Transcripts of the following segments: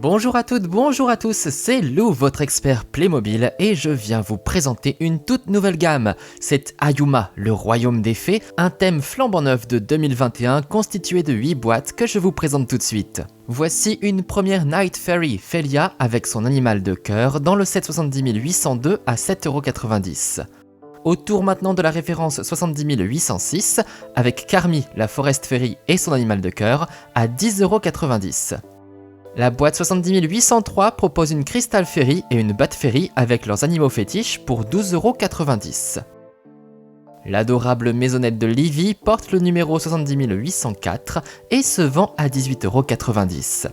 Bonjour à toutes, bonjour à tous, c'est Lou, votre expert Playmobil, et je viens vous présenter une toute nouvelle gamme. C'est Ayuma, le royaume des fées, un thème flambant neuf de 2021 constitué de 8 boîtes que je vous présente tout de suite. Voici une première Night Fairy, Felia, avec son animal de cœur, dans le set 70 802 à 7,90€. Autour maintenant de la référence 70 806, avec Carmi, la Forest Fairy et son animal de cœur, à 10,90€. La boîte 70 803 propose une Crystal Fairy et une Bat Fairy avec leurs animaux fétiches pour 12,90€. L'adorable maisonnette de Livy porte le numéro 70 804 et se vend à 18,90€.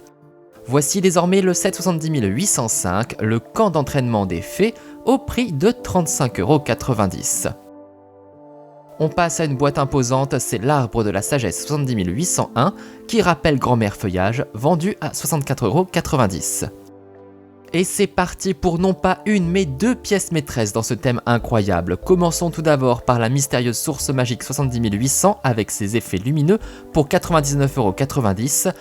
Voici désormais le set 70 805, le camp d'entraînement des fées, au prix de 35,90€. On passe à une boîte imposante, c'est l'arbre de la sagesse 70 801 qui rappelle Grand-mère Feuillage, vendu à 64,90€. Et c'est parti pour non pas une mais deux pièces maîtresses dans ce thème incroyable. Commençons tout d'abord par la mystérieuse source magique 70 800 avec ses effets lumineux pour 99,90€.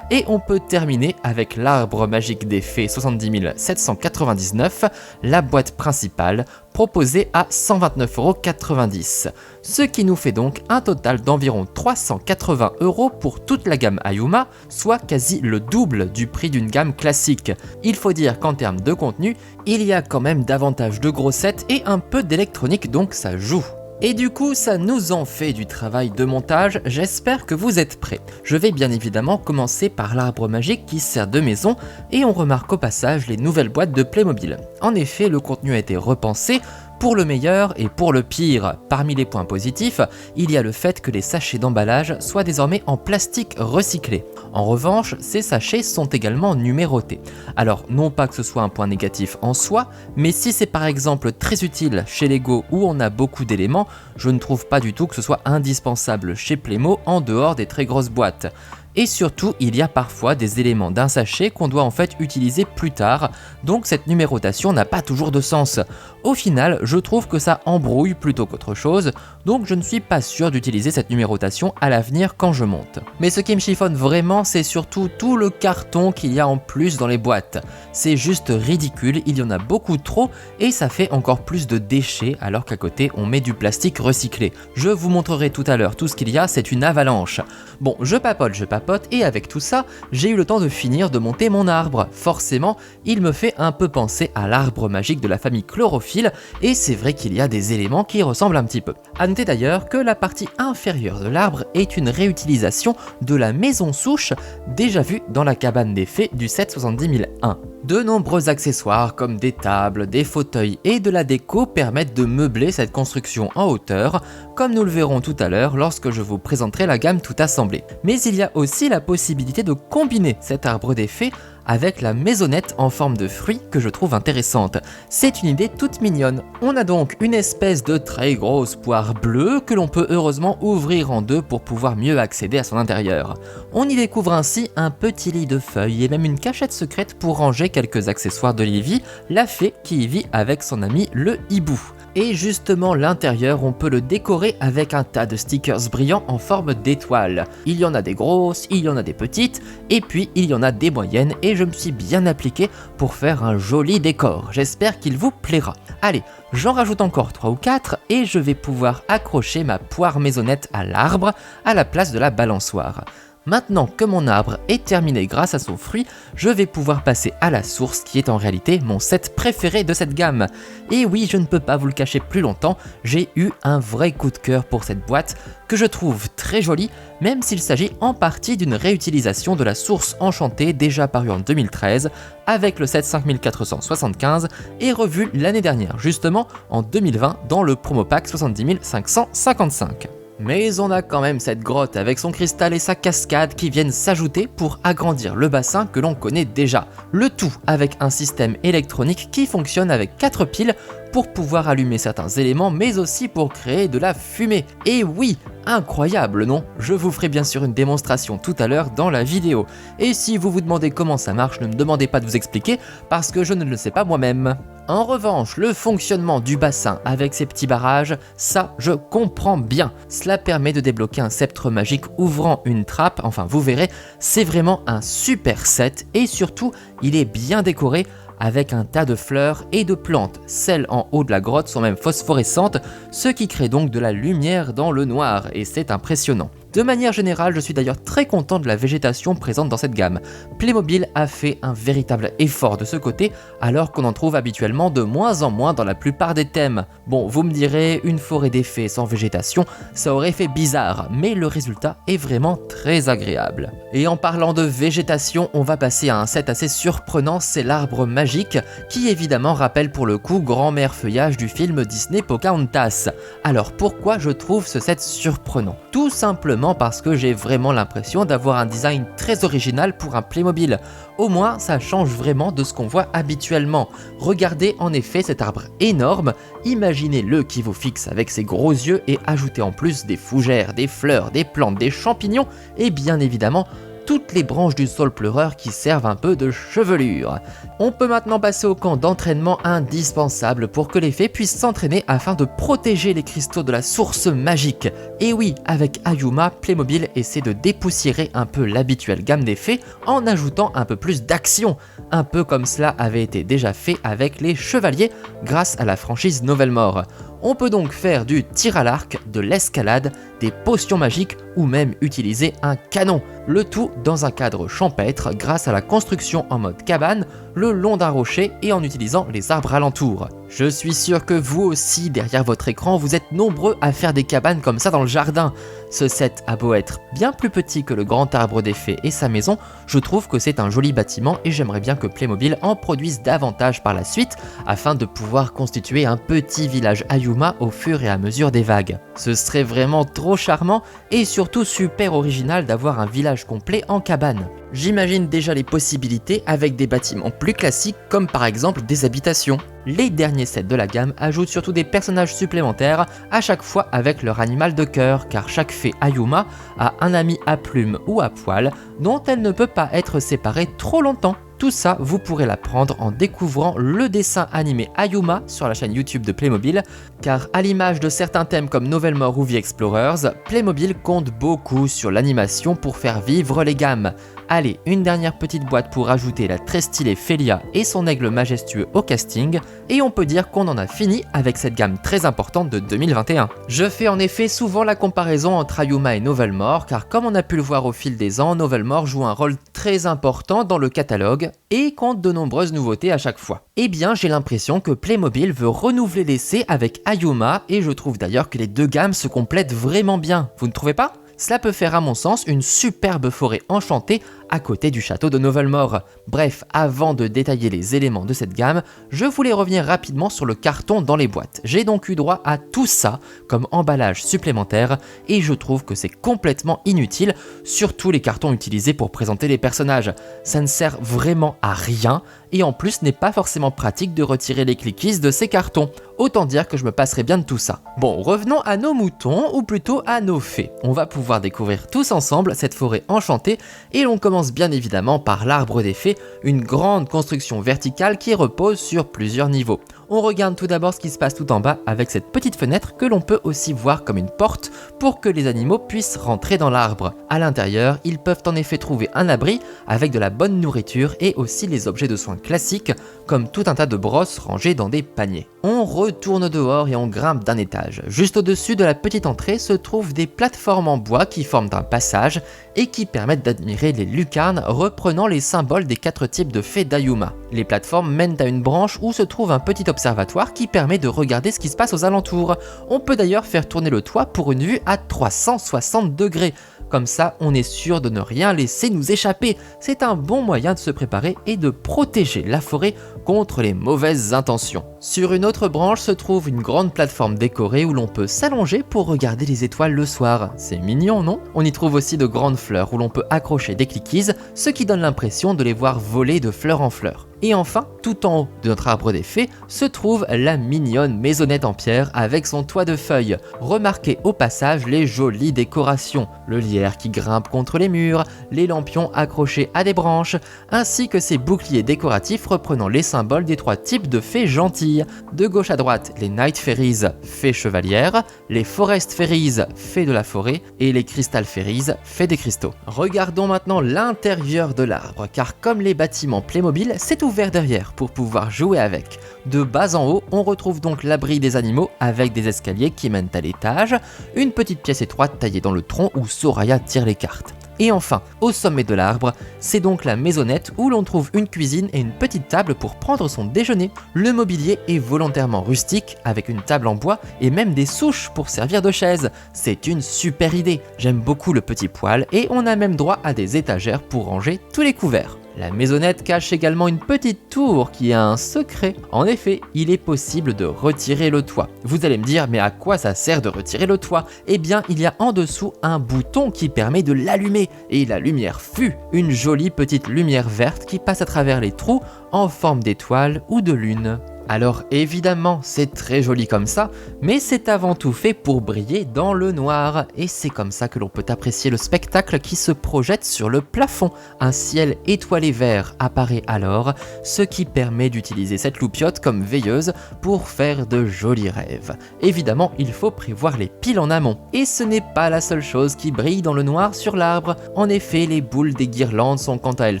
Et on peut terminer avec l'arbre magique des fées 70 799, la boîte principale, proposée à 129,90€. Ce qui nous fait donc un total d'environ 380€ pour toute la gamme Ayuma, soit quasi le double du prix d'une gamme classique. Il faut dire qu'en termes de contenu, il y a quand même davantage de gros sets et un peu d'électronique, donc ça joue. Et du coup, ça nous en fait du travail de montage, j'espère que vous êtes prêts. Je vais bien évidemment commencer par l'arbre magique qui sert de maison et on remarque au passage les nouvelles boîtes de Playmobil. En effet, le contenu a été repensé pour le meilleur et pour le pire. Parmi les points positifs, il y a le fait que les sachets d'emballage soient désormais en plastique recyclé. En revanche, ces sachets sont également numérotés. Alors, non pas que ce soit un point négatif en soi, mais si c'est par exemple très utile chez Lego où on a beaucoup d'éléments, je ne trouve pas du tout que ce soit indispensable chez Playmo en dehors des très grosses boîtes. Et surtout, il y a parfois des éléments d'un sachet qu'on doit en fait utiliser plus tard, donc cette numérotation n'a pas toujours de sens. Au final, je trouve que ça embrouille plutôt qu'autre chose, donc je ne suis pas sûr d'utiliser cette numérotation à l'avenir quand je monte. Mais ce qui me chiffonne vraiment, c'est surtout tout le carton qu'il y a en plus dans les boîtes. C'est juste ridicule, il y en a beaucoup trop et ça fait encore plus de déchets alors qu'à côté on met du plastique recyclé. Je vous montrerai tout à l'heure tout ce qu'il y a, c'est une avalanche. Bon, je papote, et avec tout ça, j'ai eu le temps de finir de monter mon arbre. Forcément, il me fait un peu penser à l'arbre magique de la famille Chlorophylle, et c'est vrai qu'il y a des éléments qui ressemblent un petit peu. A noter d'ailleurs que la partie inférieure de l'arbre est une réutilisation de la maison souche déjà vue dans la cabane des fées du set 70 001. De nombreux accessoires comme des tables, des fauteuils et de la déco permettent de meubler cette construction en hauteur, comme nous le verrons tout à l'heure lorsque je vous présenterai la gamme tout assemblée. Mais il y a aussi la possibilité de combiner cet arbre des fées avec la maisonnette en forme de fruit que je trouve intéressante. C'est une idée toute mignonne. On a donc une espèce de très grosse poire bleue que l'on peut heureusement ouvrir en deux pour pouvoir mieux accéder à son intérieur. On y découvre ainsi un petit lit de feuilles et même une cachette secrète pour ranger quelques accessoires de Livy, la fée qui y vit avec son ami le hibou. Et justement l'intérieur on peut le décorer avec un tas de stickers brillants en forme d'étoiles. Il y en a des grosses, il y en a des petites et puis il y en a des moyennes et je me suis bien appliqué pour faire un joli décor. J'espère qu'il vous plaira. Allez, j'en rajoute encore 3 ou 4 et je vais pouvoir accrocher ma poire maisonnette à l'arbre à la place de la balançoire. Maintenant que mon arbre est terminé grâce à son fruit, je vais pouvoir passer à la source qui est en réalité mon set préféré de cette gamme. Et oui, je ne peux pas vous le cacher plus longtemps, j'ai eu un vrai coup de cœur pour cette boîte que je trouve très jolie, même s'il s'agit en partie d'une réutilisation de la source enchantée déjà parue en 2013 avec le set 5475 et revu l'année dernière, justement en 2020 dans le promo pack 70 555. Mais on a quand même cette grotte avec son cristal et sa cascade qui viennent s'ajouter pour agrandir le bassin que l'on connaît déjà. Le tout avec un système électronique qui fonctionne avec 4 piles pour pouvoir allumer certains éléments, mais aussi pour créer de la fumée. Et oui, incroyable, non? Je vous ferai bien sûr une démonstration tout à l'heure dans la vidéo. Et si vous vous demandez comment ça marche, ne me demandez pas de vous expliquer, parce que je ne le sais pas moi-même. En revanche, le fonctionnement du bassin avec ses petits barrages, ça je comprends bien. Cela permet de débloquer un sceptre magique ouvrant une trappe, enfin vous verrez, c'est vraiment un super set et surtout il est bien décoré avec un tas de fleurs et de plantes. Celles en haut de la grotte sont même phosphorescentes, ce qui crée donc de la lumière dans le noir et c'est impressionnant. De manière générale, je suis d'ailleurs très content de la végétation présente dans cette gamme. Playmobil a fait un véritable effort de ce côté, alors qu'on en trouve habituellement de moins en moins dans la plupart des thèmes. Bon, vous me direz, une forêt d'effets sans végétation, ça aurait fait bizarre, mais le résultat est vraiment très agréable. Et en parlant de végétation, on va passer à un set assez surprenant, c'est l'arbre magique, qui évidemment rappelle pour le coup Grand-mère Feuillage du film Disney Pocahontas. Alors pourquoi je trouve ce set surprenant? Tout simplement parce que j'ai vraiment l'impression d'avoir un design très original pour un Playmobil. Au moins, ça change vraiment de ce qu'on voit habituellement. Regardez en effet cet arbre énorme, imaginez-le qui vous fixe avec ses gros yeux et ajoutez en plus des fougères, des fleurs, des plantes, des champignons et bien évidemment toutes les branches du saule pleureur qui servent un peu de chevelure. On peut maintenant passer au camp d'entraînement indispensable pour que les fées puissent s'entraîner afin de protéger les cristaux de la source magique. Et oui, avec Ayuma, Playmobil essaie de dépoussiérer un peu l'habituelle gamme des fées en ajoutant un peu plus d'action, un peu comme cela avait été déjà fait avec les chevaliers grâce à la franchise Novelmore. On peut donc faire du tir à l'arc, de l'escalade, des potions magiques ou même utiliser un canon. Le tout dans un cadre champêtre grâce à la construction en mode cabane, le long d'un rocher et en utilisant les arbres alentours. Je suis sûr que vous aussi, derrière votre écran, vous êtes nombreux à faire des cabanes comme ça dans le jardin. Ce set a beau être bien plus petit que le grand arbre des fées et sa maison, je trouve que c'est un joli bâtiment et j'aimerais bien que Playmobil en produise davantage par la suite afin de pouvoir constituer un petit village Ayuma au fur et à mesure des vagues. Ce serait vraiment trop charmant et surtout super original d'avoir un village complet en cabane. J'imagine déjà les possibilités avec des bâtiments plus classiques comme par exemple des habitations. Les derniers sets de la gamme ajoutent surtout des personnages supplémentaires, à chaque fois avec leur animal de cœur, car chaque fée Ayuma a un ami à plumes ou à poil dont elle ne peut pas être séparée trop longtemps. Tout ça, vous pourrez l'apprendre en découvrant le dessin animé Ayuma sur la chaîne YouTube de Playmobil, car à l'image de certains thèmes comme Novelmore ou The Explorers, Playmobil compte beaucoup sur l'animation pour faire vivre les gammes. Allez, une dernière petite boîte pour ajouter la très stylée Félia et son aigle majestueux au casting, et on peut dire qu'on en a fini avec cette gamme très importante de 2021. Je fais en effet souvent la comparaison entre Ayuma et Novelmore, car comme on a pu le voir au fil des ans, Novelmore joue un rôle très important dans le catalogue et compte de nombreuses nouveautés à chaque fois. Eh bien, j'ai l'impression que Playmobil veut renouveler l'essai avec Ayuma, et je trouve d'ailleurs que les deux gammes se complètent vraiment bien, vous ne trouvez pas ? Cela peut faire à mon sens une superbe forêt enchantée à côté du château de Novelmore. Bref, avant de détailler les éléments de cette gamme, je voulais revenir rapidement sur le carton dans les boîtes. J'ai donc eu droit à tout ça comme emballage supplémentaire et je trouve que c'est complètement inutile, surtout les cartons utilisés pour présenter les personnages. Ça ne sert vraiment à rien et en plus n'est pas forcément pratique de retirer les clickies de ces cartons. Autant dire que je me passerai bien de tout ça. Bon, revenons à nos moutons, ou plutôt à nos fées. On va pouvoir découvrir tous ensemble cette forêt enchantée et l'on commence bien évidemment par l'arbre des fées, une grande construction verticale qui repose sur plusieurs niveaux. On regarde tout d'abord ce qui se passe tout en bas avec cette petite fenêtre que l'on peut aussi voir comme une porte pour que les animaux puissent rentrer dans l'arbre. À l'intérieur, ils peuvent en effet trouver un abri avec de la bonne nourriture et aussi les objets de soins classiques comme tout un tas de brosses rangées dans des paniers. On retourne dehors et on grimpe d'un étage. Juste au-dessus de la petite entrée se trouvent des plateformes en bois qui forment un passage et qui permettent d'admirer les lucarnes reprenant les symboles des 4 types de fées d'Ayuma. Les plateformes mènent à une branche où se trouve un petit observatoire qui permet de regarder ce qui se passe aux alentours. On peut d'ailleurs faire tourner le toit pour une vue à 360 degrés. Comme ça, on est sûr de ne rien laisser nous échapper. C'est un bon moyen de se préparer et de protéger la forêt contre les mauvaises intentions. Sur une autre branche se trouve une grande plateforme décorée où l'on peut s'allonger pour regarder les étoiles le soir. C'est mignon, non? On y trouve aussi de grandes fleurs où l'on peut accrocher des clickies, ce qui donne l'impression de les voir voler de fleur en fleur. Et enfin, tout en haut de notre arbre des fées, se trouve la mignonne maisonnette en pierre avec son toit de feuilles. Remarquez au passage les jolies décorations, le lierre qui grimpe contre les murs, les lampions accrochés à des branches, ainsi que ces boucliers décoratifs reprenant les symboles des 3 types de fées gentilles. De gauche à droite, les Night Fairies, fées chevalières, les Forest Fairies, fées de la forêt, et les Crystal Fairies, fées des cristaux. Regardons maintenant l'intérieur de l'arbre, car comme les bâtiments Playmobil, c'est ouvert derrière pour pouvoir jouer avec. De bas en haut, on retrouve donc l'abri des animaux avec des escaliers qui mènent à l'étage, une petite pièce étroite taillée dans le tronc où Soraya tire les cartes. Et enfin, au sommet de l'arbre, c'est donc la maisonnette où l'on trouve une cuisine et une petite table pour prendre son déjeuner. Le mobilier est volontairement rustique avec une table en bois et même des souches pour servir de chaise. C'est une super idée, j'aime beaucoup le petit poêle et on a même droit à des étagères pour ranger tous les couverts. La maisonnette cache également une petite tour qui a un secret. En effet, il est possible de retirer le toit. Vous allez me dire, mais à quoi ça sert de retirer le toit? Eh bien, il y a en dessous un bouton qui permet de l'allumer. Et la lumière fut une jolie petite lumière verte qui passe à travers les trous en forme d'étoile ou de lune. Alors évidemment, c'est très joli comme ça, mais c'est avant tout fait pour briller dans le noir. Et c'est comme ça que l'on peut apprécier le spectacle qui se projette sur le plafond. Un ciel étoilé vert apparaît alors, ce qui permet d'utiliser cette loupiote comme veilleuse pour faire de jolis rêves. Évidemment, il faut prévoir les piles en amont. Et ce n'est pas la seule chose qui brille dans le noir sur l'arbre. En effet, les boules des guirlandes sont quant à elles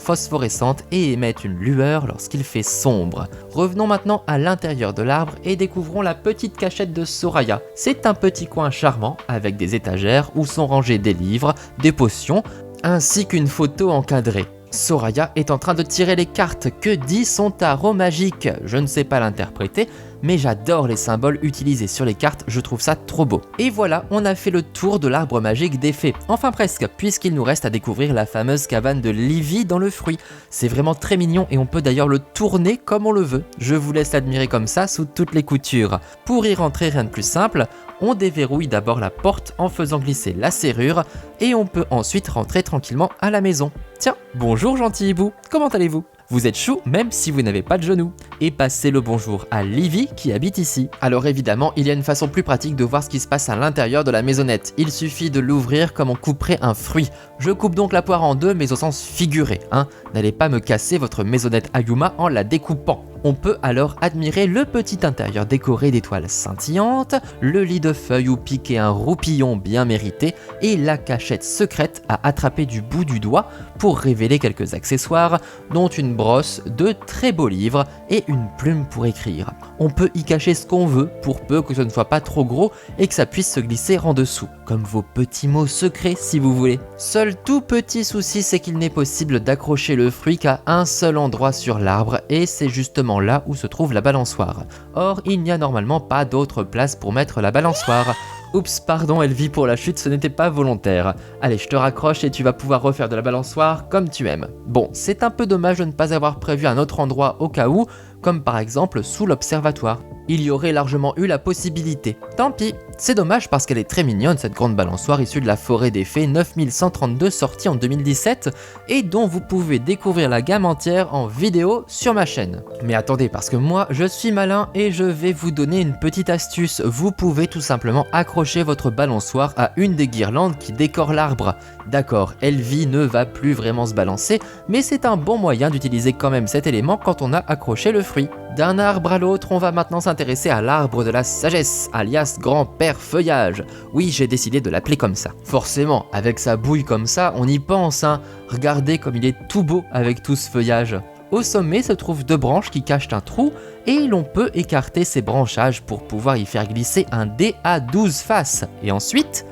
phosphorescentes et émettent une lueur lorsqu'il fait sombre. Revenons maintenant à l'intérieur de l'arbre et découvrons la petite cachette de Soraya. C'est un petit coin charmant avec des étagères où sont rangés des livres, des potions, ainsi qu'une photo encadrée. Soraya est en train de tirer les cartes. Que dit son tarot magique? Je ne sais pas l'interpréter, mais j'adore les symboles utilisés sur les cartes, je trouve ça trop beau. Et voilà, on a fait le tour de l'arbre magique des fées. Enfin presque, puisqu'il nous reste à découvrir la fameuse cabane de Livy dans le fruit. C'est vraiment très mignon et on peut d'ailleurs le tourner comme on le veut. Je vous laisse l'admirer comme ça sous toutes les coutures. Pour y rentrer, rien de plus simple, on déverrouille d'abord la porte en faisant glisser la serrure et on peut ensuite rentrer tranquillement à la maison. Tiens, bonjour gentil hibou, comment allez-vous? Vous êtes chou même si vous n'avez pas de genoux. Et passez le bonjour à Livy qui habite ici. Alors évidemment, il y a une façon plus pratique de voir ce qui se passe à l'intérieur de la maisonnette. Il suffit de l'ouvrir comme on couperait un fruit. Je coupe donc la poire en deux, mais au sens figuré, hein. N'allez pas me casser votre maisonnette Ayuma en la découpant. On peut alors admirer le petit intérieur décoré d'étoiles scintillantes, le lit de feuilles où piquait un roupillon bien mérité et la cachette secrète à attraper du bout du doigt pour révéler quelques accessoires, dont une brosse, de très beaux livres et une plume pour écrire. On peut y cacher ce qu'on veut pour peu que ce ne soit pas trop gros et que ça puisse se glisser en dessous, comme vos petits mots secrets si vous voulez. Seul tout petit souci, c'est qu'il n'est possible d'accrocher le fruit qu'à un seul endroit sur l'arbre et c'est justement là où se trouve la balançoire. Or, il n'y a normalement pas d'autre place pour mettre la balançoire. Oups, pardon Elvie pour la chute, ce n'était pas volontaire. Allez, je te raccroche et tu vas pouvoir refaire de la balançoire comme tu aimes. Bon, c'est un peu dommage de ne pas avoir prévu un autre endroit au cas où, comme par exemple sous l'observatoire. Il y aurait largement eu la possibilité. Tant pis, c'est dommage parce qu'elle est très mignonne cette grande balançoire issue de la forêt des fées 9132 sortie en 2017 et dont vous pouvez découvrir la gamme entière en vidéo sur ma chaîne. Mais attendez, parce que moi je suis malin et je vais vous donner une petite astuce. Vous pouvez tout simplement accrocher votre balançoire à une des guirlandes qui décorent l'arbre. D'accord, Elvie ne va plus vraiment se balancer, mais c'est un bon moyen d'utiliser quand même cet élément quand on a accroché le fruit. D'un arbre à l'autre, on va maintenant s'intéresser à l'arbre de la sagesse, alias grand-père feuillage. Oui, j'ai décidé de l'appeler comme ça. Forcément, avec sa bouille comme ça, on y pense, hein. Regardez comme il est tout beau avec tout ce feuillage. Au sommet se trouvent deux branches qui cachent un trou et l'on peut écarter ces branchages pour pouvoir y faire glisser un dé à 12 faces. Et ensuite,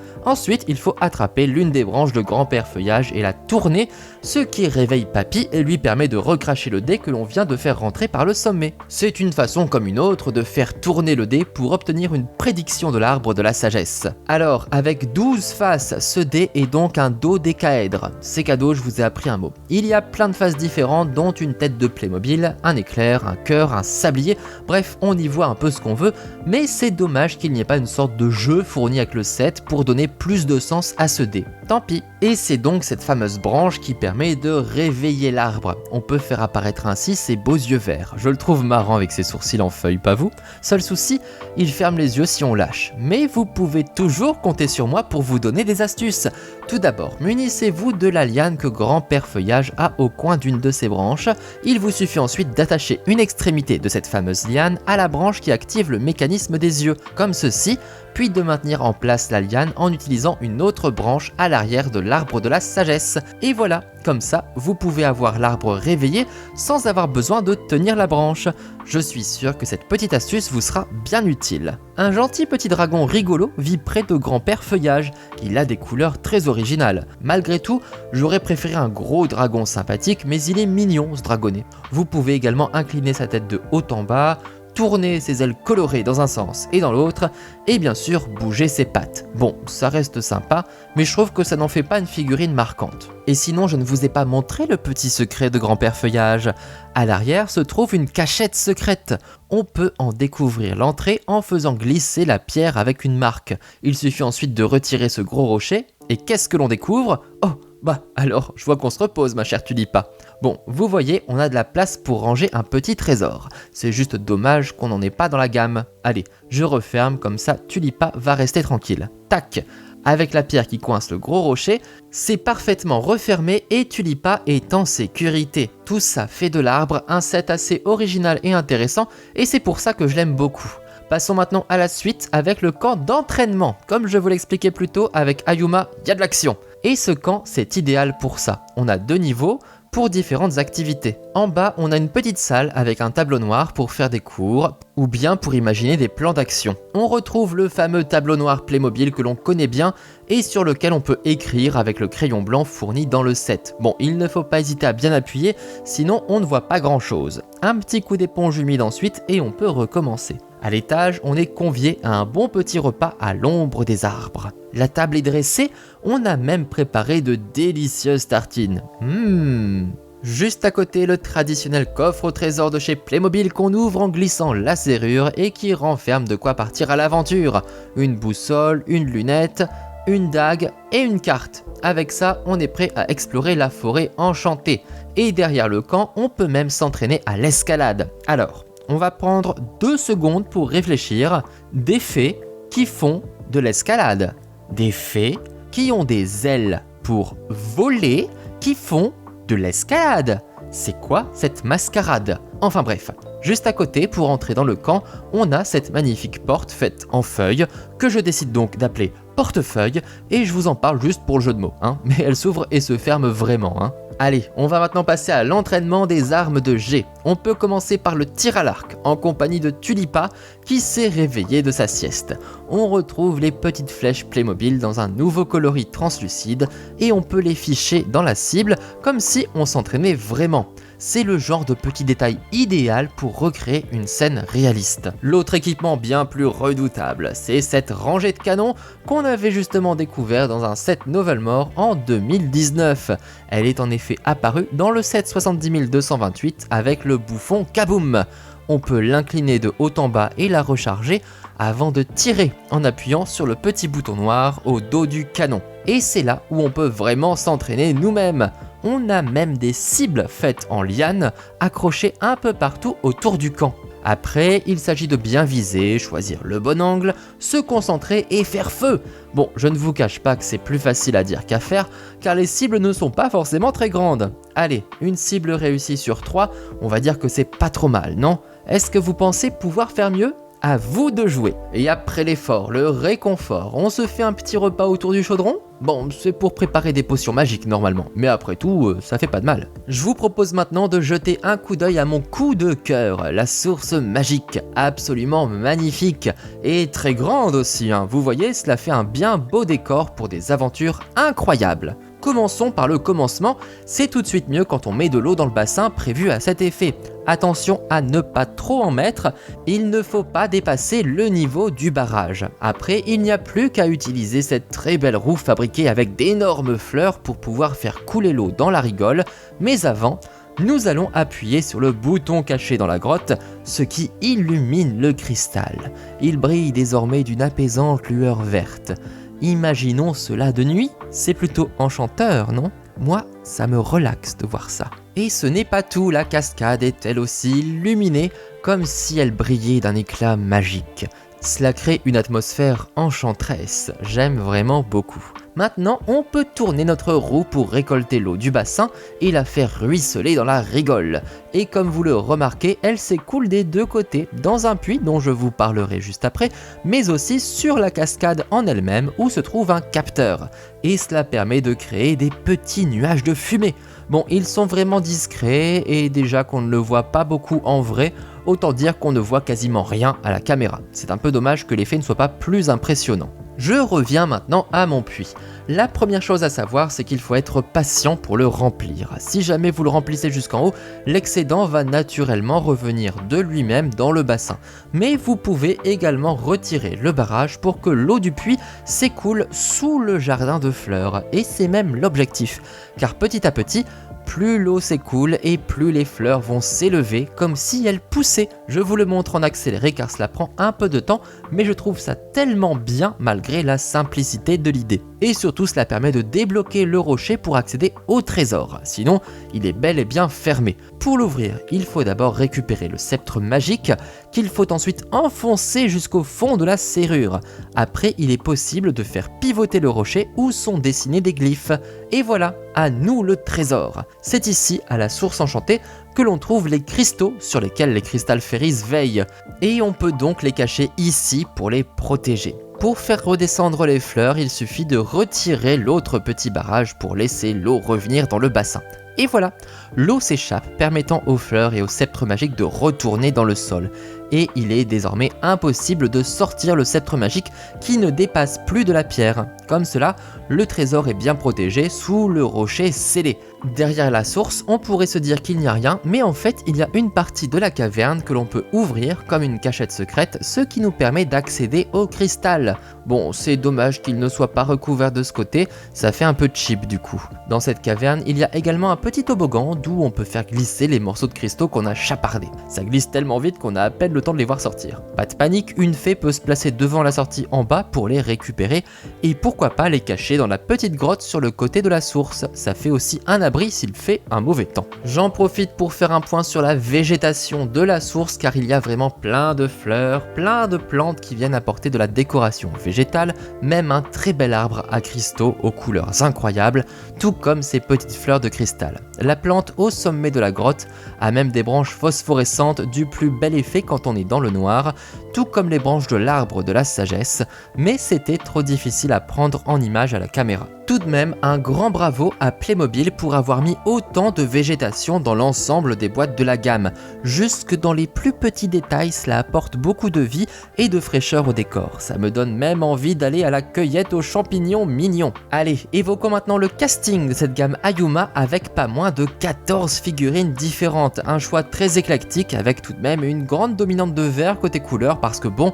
il faut attraper l'une des branches de grand-père feuillage et la tourner, ce qui réveille Papy et lui permet de recracher le dé que l'on vient de faire rentrer par le sommet. C'est une façon comme une autre de faire tourner le dé pour obtenir une prédiction de l'arbre de la sagesse. Alors, avec 12 faces, ce dé est donc un dodécaèdre. C'est cadeau, je vous ai appris un mot. Il y a plein de faces différentes, dont une tête de Playmobil, un éclair, un cœur, un sablier, bref, on y voit un peu ce qu'on veut, mais c'est dommage qu'il n'y ait pas une sorte de jeu fourni avec le set pour donner plus de sens à ce dé. Tant pis. Et c'est donc cette fameuse branche qui permet de réveiller l'arbre. On peut faire apparaître ainsi ses beaux yeux verts. Je le trouve marrant avec ses sourcils en feuilles, pas vous? Seul souci, il ferme les yeux si on lâche. Mais vous pouvez toujours compter sur moi pour vous donner des astuces. Tout d'abord, munissez-vous de la liane que Grand-Père Feuillage a au coin d'une de ses branches. Il vous suffit ensuite d'attacher une extrémité de cette fameuse liane à la branche qui active le mécanisme des yeux, comme ceci, puis de maintenir en place la liane en utilisant une autre branche à l'arrière de l'arbre de la sagesse. Et voilà, comme ça, vous pouvez avoir l'arbre réveillé sans avoir besoin de tenir la branche. Je suis sûr que cette petite astuce vous sera bien utile. Un gentil petit dragon rigolo vit près de Grand-Père Feuillage. Il a des couleurs très originales. Malgré tout, j'aurais préféré un gros dragon sympathique, mais il est mignon ce dragonnet. Vous pouvez également incliner sa tête de haut en bas, tourner ses ailes colorées dans un sens et dans l'autre, et bien sûr bouger ses pattes. Bon, ça reste sympa, mais je trouve que ça n'en fait pas une figurine marquante. Et sinon, je ne vous ai pas montré le petit secret de Grand-Père Feuillage. À l'arrière se trouve une cachette secrète. On peut en découvrir l'entrée en faisant glisser la pierre avec une marque. Il suffit ensuite de retirer ce gros rocher, et qu'est-ce que l'on découvre? Oh, bah alors, je vois qu'on se repose ma chère Tulipa. Bon, vous voyez, on a de la place pour ranger un petit trésor. C'est juste dommage qu'on n'en ait pas dans la gamme. Allez, je referme, comme ça Tulipa va rester tranquille. Tac! Avec la pierre qui coince le gros rocher, c'est parfaitement refermé et Tulipa est en sécurité. Tout ça fait de l'arbre un set assez original et intéressant, et c'est pour ça que je l'aime beaucoup. Passons maintenant à la suite avec le camp d'entraînement. Comme je vous l'expliquais plus tôt, avec Ayuma, il y a de l'action. Et ce camp, c'est idéal pour ça. On a 2 niveaux pour différentes activités. En bas, on a une petite salle avec un tableau noir pour faire des cours, ou bien pour imaginer des plans d'action. On retrouve le fameux tableau noir Playmobil que l'on connaît bien et sur lequel on peut écrire avec le crayon blanc fourni dans le set. Bon, il ne faut pas hésiter à bien appuyer, sinon on ne voit pas grand chose. Un petit coup d'éponge humide ensuite et on peut recommencer. À l'étage, on est convié à un bon petit repas à l'ombre des arbres. La table est dressée, on a même préparé de délicieuses tartines. Juste à côté, le traditionnel coffre au trésor de chez Playmobil qu'on ouvre en glissant la serrure et qui renferme de quoi partir à l'aventure. Une boussole, une lunette, une dague et une carte. Avec ça, on est prêt à explorer la forêt enchantée. Et derrière le camp, on peut même s'entraîner à l'escalade. Alors, on va prendre 2 secondes pour réfléchir. Des fées qui font de l'escalade. Des fées qui ont des ailes pour voler, qui font de l'escalade. C'est quoi cette mascarade? Enfin bref, juste à côté, pour entrer dans le camp, on a cette magnifique porte faite en feuilles, que je décide donc d'appeler portefeuille, et je vous en parle juste pour le jeu de mots, mais elle s'ouvre et se ferme vraiment. Allez, on va maintenant passer à l'entraînement des armes de jet. On peut commencer par le tir à l'arc, en compagnie de Tulipa, qui s'est réveillée de sa sieste. On retrouve les petites flèches Playmobil dans un nouveau coloris translucide, et on peut les ficher dans la cible, comme si on s'entraînait vraiment. C'est le genre de petit détail idéal pour recréer une scène réaliste. L'autre équipement bien plus redoutable, c'est cette rangée de canons qu'on avait justement découvert dans un set Novelmore en 2019. Elle est en effet apparue dans le set 70228 avec le bouffon Kaboom. On peut l'incliner de haut en bas et la recharger avant de tirer en appuyant sur le petit bouton noir au dos du canon. Et c'est là où on peut vraiment s'entraîner nous-mêmes. On a même des cibles faites en liane accrochées un peu partout autour du camp. Après, il s'agit de bien viser, choisir le bon angle, se concentrer et faire feu. Bon, je ne vous cache pas que c'est plus facile à dire qu'à faire, car les cibles ne sont pas forcément très grandes. Allez, une cible réussie sur 3, on va dire que c'est pas trop mal, non? Est-ce que vous pensez pouvoir faire mieux? À vous de jouer. Et après l'effort, le réconfort, on se fait un petit repas autour du chaudron? Bon, c'est pour préparer des potions magiques normalement, mais après tout, ça fait pas de mal. Je vous propose maintenant de jeter un coup d'œil à mon coup de cœur, la source magique, absolument magnifique, et très grande aussi, Vous voyez, cela fait un bien beau décor pour des aventures incroyables. Commençons par le commencement, c'est tout de suite mieux quand on met de l'eau dans le bassin prévu à cet effet. Attention à ne pas trop en mettre, il ne faut pas dépasser le niveau du barrage. Après, il n'y a plus qu'à utiliser cette très belle roue fabriquée avec d'énormes fleurs pour pouvoir faire couler l'eau dans la rigole, mais avant, nous allons appuyer sur le bouton caché dans la grotte, ce qui illumine le cristal. Il brille désormais d'une apaisante lueur verte. imaginons cela de nuit, c'est plutôt enchanteur, non ? Moi, ça me relaxe de voir ça. Et ce n'est pas tout, la cascade est elle aussi illuminée comme si elle brillait d'un éclat magique. Cela crée une atmosphère enchanteresse, j'aime vraiment beaucoup. Maintenant, on peut tourner notre roue pour récolter l'eau du bassin et la faire ruisseler dans la rigole. Et comme vous le remarquez, elle s'écoule des deux côtés, dans un puits dont je vous parlerai juste après, mais aussi sur la cascade en elle-même où se trouve un capteur. Et cela permet de créer des petits nuages de fumée. Bon, ils sont vraiment discrets et déjà qu'on ne le voit pas beaucoup en vrai, autant dire qu'on ne voit quasiment rien à la caméra. C'est un peu dommage que l'effet ne soit pas plus impressionnant. Je reviens maintenant à mon puits. La première chose à savoir, c'est qu'il faut être patient pour le remplir. Si jamais vous le remplissez jusqu'en haut, l'excédent va naturellement revenir de lui-même dans le bassin. Mais vous pouvez également retirer le barrage pour que l'eau du puits s'écoule sous le jardin de fleurs. Et c'est même l'objectif, car petit à petit, plus l'eau s'écoule et plus les fleurs vont s'élever comme si elles poussaient. Je vous le montre en accéléré car cela prend un peu de temps, mais je trouve ça tellement bien malgré la simplicité de l'idée. Et surtout cela permet de débloquer le rocher pour accéder au trésor, sinon il est bel et bien fermé. Pour l'ouvrir, il faut d'abord récupérer le sceptre magique qu'il faut ensuite enfoncer jusqu'au fond de la serrure. Après, il est possible de faire pivoter le rocher où sont dessinés des glyphes. Et voilà, à nous le trésor. C'est ici, à la source enchantée, que l'on trouve les cristaux sur lesquels les Crystal Fairies veillent. Et on peut donc les cacher ici pour les protéger. Pour faire redescendre les fleurs, il suffit de retirer l'autre petit barrage pour laisser l'eau revenir dans le bassin. Et voilà, l'eau s'échappe, permettant aux fleurs et au sceptre magique de retourner dans le sol. Et il est désormais impossible de sortir le sceptre magique qui ne dépasse plus de la pierre. Comme cela, le trésor est bien protégé sous le rocher scellé. Derrière la source, on pourrait se dire qu'il n'y a rien, mais en fait, il y a une partie de la caverne que l'on peut ouvrir comme une cachette secrète, ce qui nous permet d'accéder au cristal. Bon, c'est dommage qu'il ne soit pas recouvert de ce côté, ça fait un peu cheap du coup. Dans cette caverne, il y a également un petit toboggan d'où on peut faire glisser les morceaux de cristaux qu'on a chapardés. Ça glisse tellement vite qu'on a à peine le temps de les voir sortir. Pas de panique, une fée peut se placer devant la sortie en bas pour les récupérer et pourquoi pas les cacher dans la petite grotte sur le côté de la source. Ça fait aussi un abri s'il fait un mauvais temps. J'en profite pour faire un point sur la végétation de la source car il y a vraiment plein de fleurs, plein de plantes qui viennent apporter de la décoration végétale, même un très bel arbre à cristaux aux couleurs incroyables, tout comme ces petites fleurs de cristal. La plante au sommet de la grotte a même des branches phosphorescentes du plus bel effet quand on est dans le noir, tout comme les branches de l'arbre de la sagesse, mais c'était trop difficile à prendre en image à la caméra. Tout de même, un grand bravo à Playmobil pour avoir mis autant de végétation dans l'ensemble des boîtes de la gamme. Jusque dans les plus petits détails, cela apporte beaucoup de vie et de fraîcheur au décor. Ça me donne même envie d'aller à la cueillette aux champignons mignons. Allez, évoquons maintenant le casting de cette gamme Ayuma avec pas moins de 14 figurines différentes. Un choix très éclectique avec tout de même une grande dominante de vert côté couleur parce que bon,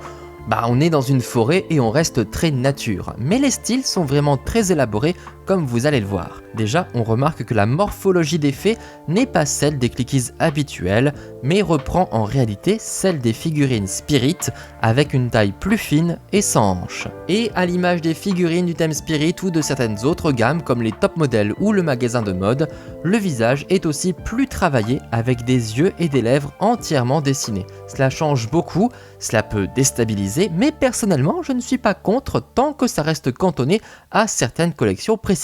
on est dans une forêt et on reste très nature, mais les styles sont vraiment très élaborés comme vous allez le voir. Déjà, on remarque que la morphologie des fées n'est pas celle des clickies habituelles, mais reprend en réalité celle des figurines Spirit avec une taille plus fine et sans hanches. Et à l'image des figurines du thème Spirit ou de certaines autres gammes comme les top modèles ou le magasin de mode, le visage est aussi plus travaillé avec des yeux et des lèvres entièrement dessinés. Cela change beaucoup, cela peut déstabiliser, mais personnellement je ne suis pas contre tant que ça reste cantonné à certaines collections précises.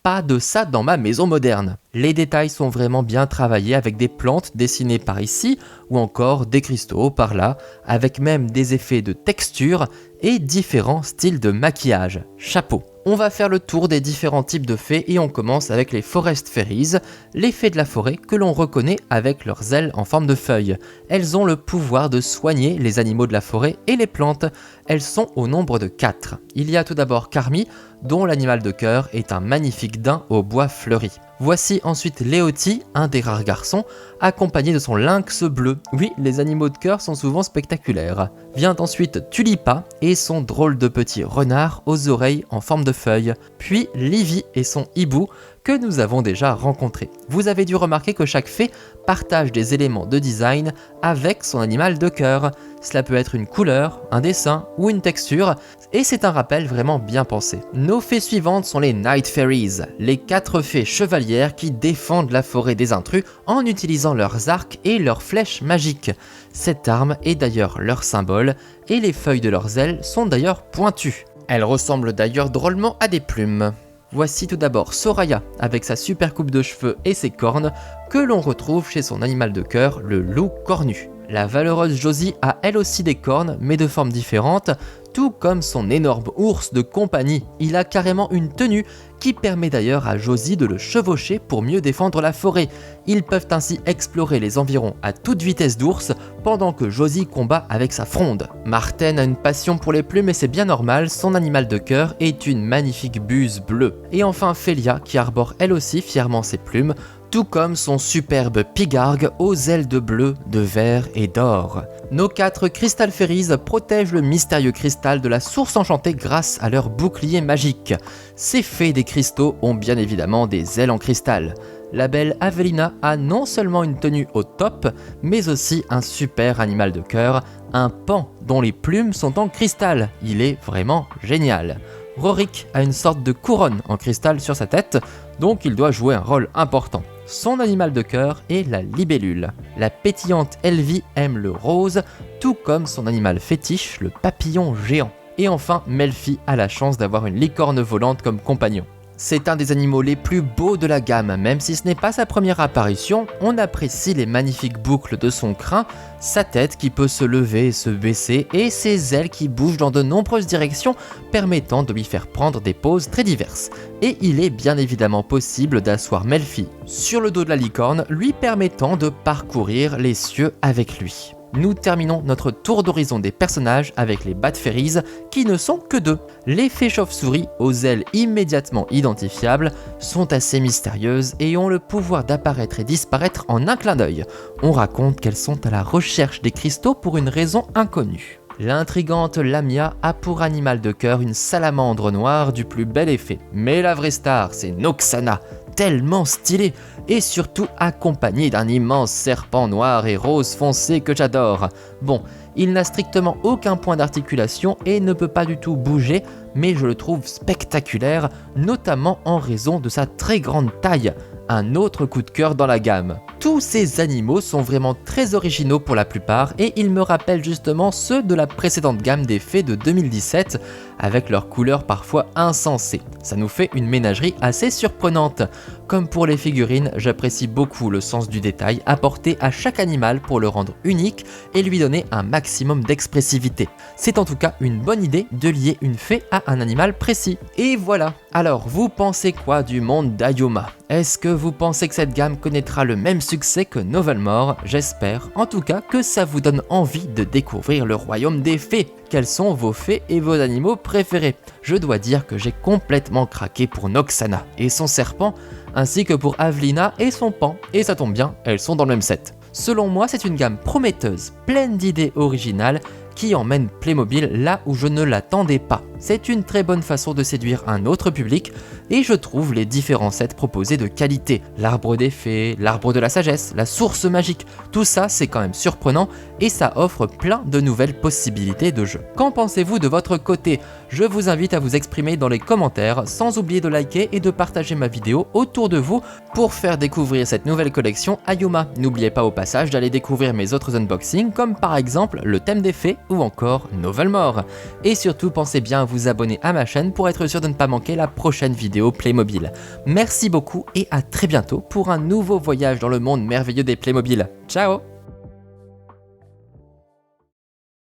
Pas de ça dans ma maison moderne. Les détails sont vraiment bien travaillés avec des plantes dessinées par ici ou encore des cristaux par là, avec même des effets de texture et différents styles de maquillage. Chapeau. On va faire le tour des différents types de fées et on commence avec les Forest Fairies, les fées de la forêt que l'on reconnaît avec leurs ailes en forme de feuilles. Elles ont le pouvoir de soigner les animaux de la forêt et les plantes. Elles sont au nombre de 4. Il y a tout d'abord Carmi, dont l'animal de cœur est un magnifique daim au bois fleuri. Voici ensuite Léoti, un des rares garçons, accompagné de son lynx bleu. Oui, les animaux de cœur sont souvent spectaculaires. Vient ensuite Tulipa et son drôle de petit renard aux oreilles en forme de feuille. Puis Livy et son hibou, que nous avons déjà rencontrés. Vous avez dû remarquer que chaque fée partage des éléments de design avec son animal de cœur. Cela peut être une couleur, un dessin ou une texture, et c'est un rappel vraiment bien pensé. Nos fées suivantes sont les Night Fairies, les 4 fées chevalières qui défendent la forêt des intrus en utilisant leurs arcs et leurs flèches magiques. Cette arme est d'ailleurs leur symbole, et les feuilles de leurs ailes sont d'ailleurs pointues. Elles ressemblent d'ailleurs drôlement à des plumes. Voici tout d'abord Soraya avec sa super coupe de cheveux et ses cornes que l'on retrouve chez son animal de cœur, le loup cornu. La valeureuse Josie a elle aussi des cornes mais de formes différentes, tout comme son énorme ours de compagnie. Il a carrément une tenue qui permet d'ailleurs à Josie de le chevaucher pour mieux défendre la forêt. Ils peuvent ainsi explorer les environs à toute vitesse d'ours pendant que Josie combat avec sa fronde. Marten a une passion pour les plumes et c'est bien normal, son animal de cœur est une magnifique buse bleue. Et enfin Félia qui arbore elle aussi fièrement ses plumes, tout comme son superbe pigargue aux ailes de bleu, de vert et d'or. Nos 4 Crystal Fairies protègent le mystérieux cristal de la source enchantée grâce à leur bouclier magique. Ces fées des cristaux ont bien évidemment des ailes en cristal. La belle Avelina a non seulement une tenue au top, mais aussi un super animal de cœur, un pan dont les plumes sont en cristal. Il est vraiment génial. Rorik a une sorte de couronne en cristal sur sa tête, donc il doit jouer un rôle important. Son animal de cœur est la libellule. La pétillante Elvie aime le rose, tout comme son animal fétiche, le papillon géant. Et enfin, Melfi a la chance d'avoir une licorne volante comme compagnon. C'est un des animaux les plus beaux de la gamme, même si ce n'est pas sa première apparition, on apprécie les magnifiques boucles de son crin, sa tête qui peut se lever et se baisser, et ses ailes qui bougent dans de nombreuses directions, permettant de lui faire prendre des poses très diverses. Et il est bien évidemment possible d'asseoir Melfi sur le dos de la licorne, lui permettant de parcourir les cieux avec lui. Nous terminons notre tour d'horizon des personnages avec les Bat Fairies qui ne sont que 2. Les fées chauves-souris aux ailes immédiatement identifiables sont assez mystérieuses et ont le pouvoir d'apparaître et disparaître en un clin d'œil. On raconte qu'elles sont à la recherche des cristaux pour une raison inconnue. L'intrigante Lamia a pour animal de cœur une salamandre noire du plus bel effet. Mais la vraie star, c'est Noxana, tellement stylée, et surtout accompagnée d'un immense serpent noir et rose foncé que j'adore. Bon, il n'a strictement aucun point d'articulation et ne peut pas du tout bouger, mais je le trouve spectaculaire, notamment en raison de sa très grande taille. Un autre coup de cœur dans la gamme. Tous ces animaux sont vraiment très originaux pour la plupart et ils me rappellent justement ceux de la précédente gamme des fées de 2017 avec leurs couleurs parfois insensées. Ça nous fait une ménagerie assez surprenante. Comme pour les figurines, j'apprécie beaucoup le sens du détail apporté à chaque animal pour le rendre unique et lui donner un maximum d'expressivité. C'est en tout cas une bonne idée de lier une fée à un animal précis. Et voilà. Alors, vous pensez quoi du monde d'Ayuma? Est-ce que vous pensez que cette gamme connaîtra le même succès que Novelmore? J'espère en tout cas que ça vous donne envie de découvrir le royaume des fées. Quels sont vos fées et vos animaux préférés? Je dois dire que j'ai complètement craqué pour Noxana et son serpent, ainsi que pour Avelina et son pan, et ça tombe bien, elles sont dans le même set. Selon moi, c'est une gamme prometteuse, pleine d'idées originales, qui emmène Playmobil là où je ne l'attendais pas. C'est une très bonne façon de séduire un autre public et je trouve les différents sets proposés de qualité. L'arbre des fées, l'arbre de la sagesse, la source magique, tout ça c'est quand même surprenant et ça offre plein de nouvelles possibilités de jeu. Qu'en pensez-vous de votre côté? Je vous invite à vous exprimer dans les commentaires sans oublier de liker et de partager ma vidéo autour de vous pour faire découvrir cette nouvelle collection Ayuma. N'oubliez pas au passage d'aller découvrir mes autres unboxings comme par exemple le thème des fées ou encore Novelmore. Et surtout pensez bien à vous abonner à ma chaîne pour être sûr de ne pas manquer la prochaine vidéo Playmobil. Merci beaucoup et à très bientôt pour un nouveau voyage dans le monde merveilleux des Playmobil. Ciao!